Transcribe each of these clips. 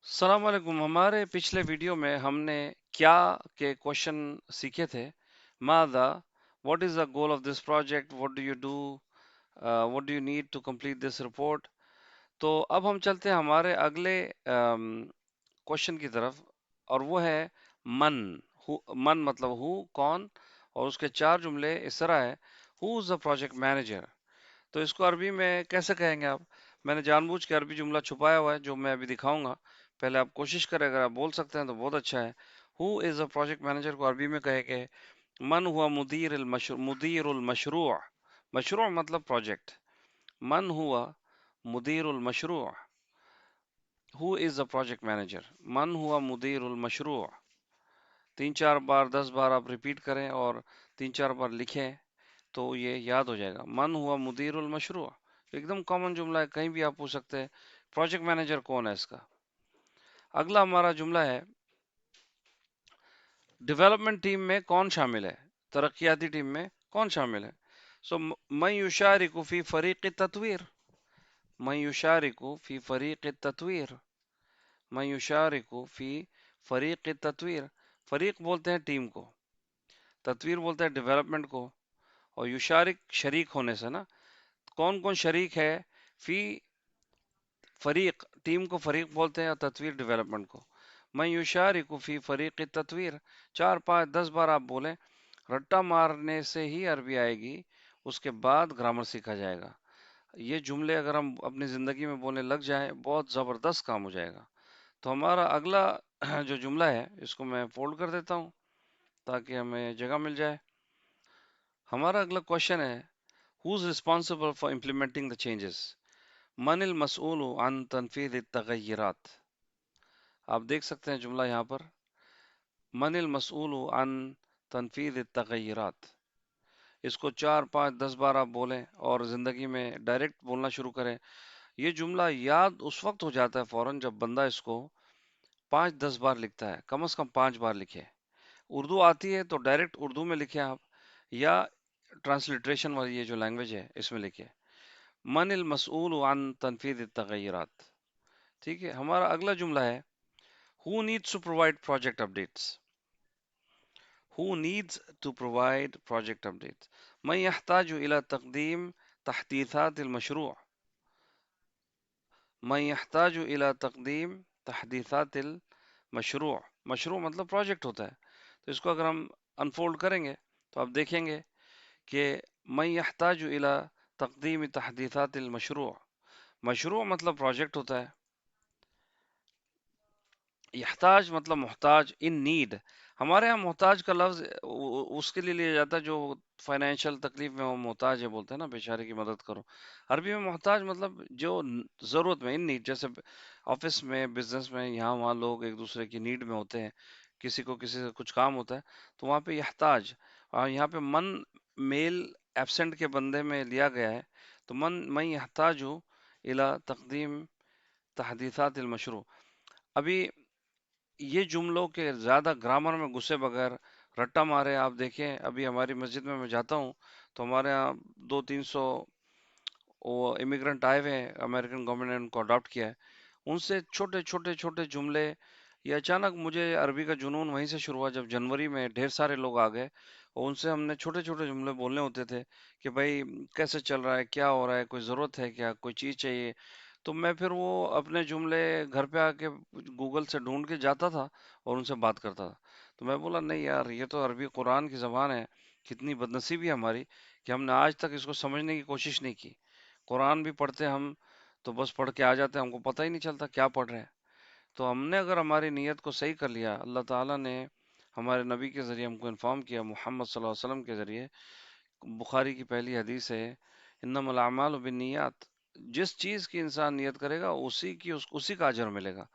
السلام علیکم ہمارے پچھلے ویڈیو میں ہم نے کیا کے کوشچن سیکھے تھے ماذا what is the goal of this project what do you do what do you need to complete this report تو اب ہم چلتے ہیں ہمارے اگلے کوشچن کی طرف اور وہ ہے من من مطلب کون اور اس کے چار جملے اس طرح ہے who is the project manager تو اس کو عربی میں کیسے کہیں گے آپ؟ میں نے جان بوجھ کے عربی جملہ چھپایا ہوا ہے جو میں ابھی دکھاؤں گا. پہلے آپ کوشش کریں، اگر آپ بول سکتے ہیں تو بہت اچھا ہے. Who is a project manager کو عربی میں کہے کہ من ہوا مدیر المشروع. مشروع مطلب پروجیکٹ. من ہوا مدیر المشروع. ہو از اے پروجیکٹ مینیجر. من ہوا مدیر المشروع. 3 4 بار 10 بار آپ ریپیٹ کریں اور 3 4 بار لکھیں تو یہ یاد ہو جائے گا. من ہوا مدیر المشروع ایک دم کامن جملہ ہے، کہیں بھی آپ پوچھ سکتے ہیں پروجیکٹ مینیجر کون ہے اس کا. اگلا ہمارا جملہ ہے ڈیولپمنٹ ٹیم میں کون شامل ہے، ترقیاتی ٹیم میں کون شامل ہے. سو من یشارک فی فریق التطویر. من یشارک فی فریق التطویر. من یشارک فی فریق التطویر. فریق بولتے ہیں ٹیم کو، تطویر بولتے ہیں ڈیولپمنٹ کو، اور یشارک شریک ہونے سے نا. کون کون شریک ہے فی فریق، ٹیم کو فریق بولتے ہیں اور تطویر ڈیولپمنٹ کو. میں یشارک فی فریق تطویر. 4 5 10 بار آپ بولیں، رٹا مارنے سے ہی عربی آئے گی، اس کے بعد گرامر سیکھا جائے گا. یہ جملے اگر ہم اپنی زندگی میں بولنے لگ جائیں بہت زبردست کام ہو جائے گا. تو ہمارا اگلا جو جملہ ہے اس کو میں فولڈ کر دیتا ہوں تاکہ ہمیں جگہ مل جائے. ہمارا اگلا کوشچن ہے who is responsible for implementing the changes. من المسئول عن تنفیذ التغیرات. آپ دیکھ سکتے ہیں جملہ یہاں پر، من المسئول عن تنفیذ التغیرات. اس کو 4 5 10 بار آپ بولیں اور زندگی میں ڈائریکٹ بولنا شروع کریں. یہ جملہ یاد اس وقت ہو جاتا ہے فوراً جب بندہ اس کو 5 10 بار لکھتا ہے، کم از کم 5 بار لکھے. اردو آتی ہے تو ڈائریکٹ اردو میں لکھیں آپ، یا ٹرانسلیٹریشن والی یہ جو لینگویج ہے اس میں لکھیں من المسئول عن تنفیذ التغیرات. ٹھیک ہے. ہمارا اگلا جملہ ہے who needs to provide project updates. who needs to provide project updates. من يحتاج إلى تقديم تحديثات المشروع. من يحتاج إلى تقديم تحديثات المشروع. مشروع مطلب پروجیکٹ ہوتا ہے. تو اس کو اگر ہم انفولڈ کریں گے تو آپ دیکھیں گے کہ من يحتاج إلى تقديم تحديثات المشروع. مشروع مطلب پروجیکٹ ہوتا ہے، یحتاج مطلب محتاج، ان نیڈ. ہمارے ہاں محتاج کا لفظ اس کے لیے لیا جاتا ہے جو فائنینشیل تکلیف میں وہ محتاج ہے، بولتے ہیں نا بیچارے کی مدد کرو. عربی میں محتاج مطلب جو ضرورت میں، ان نیڈ. جیسے آفس میں، بزنس میں، یہاں وہاں لوگ ایک دوسرے کی نیڈ میں ہوتے ہیں، کسی کو کسی سے کچھ کام ہوتا ہے تو وہاں پہ یحتاج. اور یہاں پہ من میل ایبسنٹ کے بندے میں لیا گیا ہے تو من یحتاج الی تقدیم تحدیثات المشروع. ابھی یہ جملوں کے زیادہ گرامر میں گھسے بغیر رٹا مارے آپ دیکھیں، ابھی ہماری مسجد میں جاتا ہوں تو ہمارے یہاں 200 300 وہ امیگرنٹ آئے ہوئے ہیں، امریکن گورنمنٹ نے ان کو اڈاپٹ کیا ہے. ان سے چھوٹے چھوٹے چھوٹے جملے، یہ اچانک مجھے عربی کا جنون وہیں سے شروع ہوا جب جنوری میں ڈھیر سارے لوگ آ گئے اور ان سے ہم نے چھوٹے چھوٹے جملے بولنے ہوتے تھے کہ بھائی کیسے چل رہا ہے، کیا ہو رہا ہے، کوئی ضرورت ہے کیا، کوئی چیز چاہیے. تو میں پھر وہ اپنے جملے گھر پہ آ کے گوگل سے ڈھونڈ کے جاتا تھا اور ان سے بات کرتا تھا. تو میں بولا نہیں یار، یہ تو عربی قرآن کی زبان ہے. کتنی بدنصیبی ہے ہماری کہ ہم نے آج تک اس کو سمجھنے کی کوشش نہیں کی. قرآن بھی پڑھتے ہم تو بس پڑھ کے آ جاتے ہیں، ہم کو پتہ ہی نہیں چلتا کیا پڑھ رہے ہیں. تو ہم نے اگر ہماری نیت کو صحیح کر لیا، اللہ تعالیٰ نے ہمارے نبی کے ذریعے ہم کو انفارم کیا، محمد صلی اللہ علیہ وسلم کے ذریعے. بخاری کی پہلی حدیث ہے انما الاعمال بالنیات. جس چیز کی انسان نیت کرے گا اسی کا اجر ملے گا.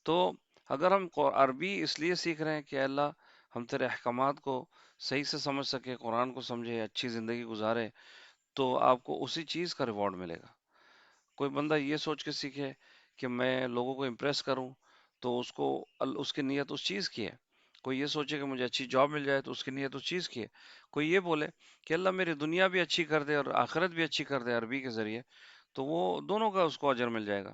تو اگر ہم عربی اس لیے سیکھ رہے ہیں کہ اے اللہ ہم تیرے احکامات کو صحیح سے سمجھ سکے، قرآن کو سمجھے، اچھی زندگی گزارے، تو آپ کو اسی چیز کا ریوارڈ ملے گا. کوئی بندہ یہ سوچ کے سیکھے کہ میں لوگوں کو امپریس کروں تو اس کو اس کی نیت اس چیز کی ہے. کوئی یہ سوچے کہ مجھے اچھی جاب مل جائے تو اس کی نیت اس چیز کی ہے. کوئی یہ بولے کہ اللہ میری دنیا بھی اچھی کر دے اور آخرت بھی اچھی کر دے عربی کے ذریعے، تو وہ دونوں کا اس کو اجر مل جائے گا.